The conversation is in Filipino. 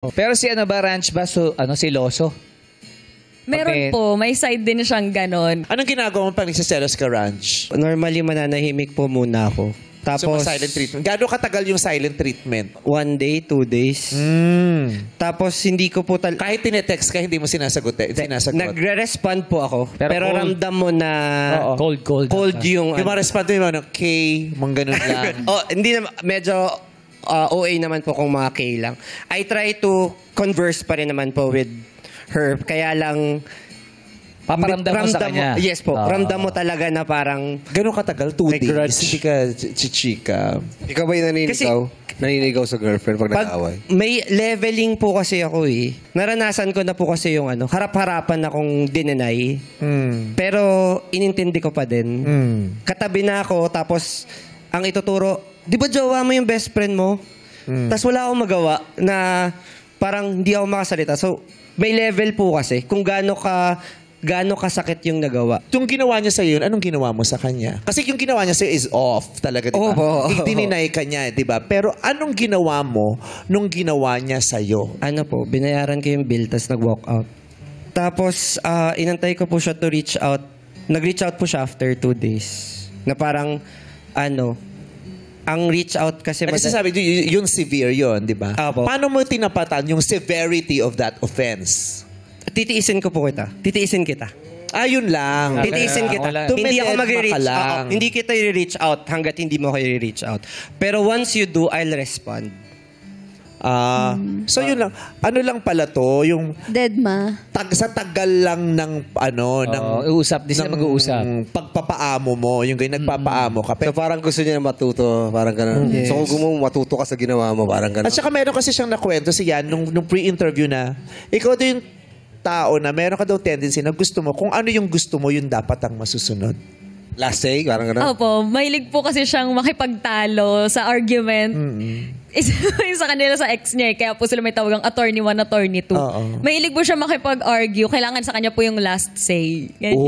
Pero si ano ba, Ranch ba, siloso? Meron po, may side din siyang ganon. Anong ginagawa mo pag nagsiselos ka, Ranch? Normally, mananahimik po muna ako. Tapos, silent treatment. Gano'ng katagal yung silent treatment? 1 day, 2 days. Tapos, hindi ko po Kahit tinetext ka, hindi mo sinasagot. Nagre-respond po ako. cold. Pero ramdam mo na Cold. cold yung... Yung mga respond mo, K, mga ganun lang. Hindi naman, medyo OA naman po kung mga K lang. I try to converse pa rin naman po with her. Kaya lang... Paparamdam mo sa kanya. Yes po. Ramdam mo talaga na parang... Gano'ng katagal? 2 days? grudge. Hindi ka chichika. Ikaw ba yung naninigaw sa girlfriend pag nag-aaway? May leveling po kasi ako eh. Naranasan ko na po kasi yung harap-harapan akong dinenay. Pero inintindi ko pa din. Katabi na ako, tapos ang ituturo, di ba jowa mo yung best friend mo? Tapos wala akong magawa na parang hindi ako makasalita. So, may level po kasi kung gaano kasakit yung nagawa. Yung ginawa niya sa'yo, anong ginawa mo sa kanya? Kasi yung ginawa niya sa'yo is off talaga, di ba? Dininay ka niya, di ba? Pero anong ginawa mo nung ginawa niya sa'yo? Ano po, binayaran ko yung bill, tapos nag-walk out. Tapos, inantay ko po siya to reach out. Nag-reach out po siya after 2 days. Na parang, ang reach out kasi... Kasi sabi, yung severe yun, di ba? Apo. Paano mo tinapatan yung severity of that offense? Titiisin ko po kita. Titiisin kita. Yun lang. Titiisin kita. Hindi ako mag-reach out. Hindi kita i-reach out hanggat hindi mo kayo i-reach out. Pero once you do, I'll respond. So yun lang. Ano lang pala to? Yung Deadma. sa tagal lang ng uusap. Di sila mag-uusap. Pagpapaamo mo. Yung ganyan, nagpapaamo ka. So parang gusto niya na matuto. Parang ganun. Yes. So kung matuto ka sa ginawa mo, parang ganun. At saka meron kasi siyang nakwento si Yan nung pre-interview na ikaw din yung tao na meron ka daw tendency na gusto mo, kung ano yung gusto mo, yun dapat ang masusunod. Last say, parang ganun. Opo, mahilig po kasi siyang makipagtalo sa argument. Yung sa kanila sa ex niya, kaya po sila may tawagang attorney 1, attorney 2. Mahilig po siya makipag-argue. Kailangan sa kanya po yung last say. Ganyan.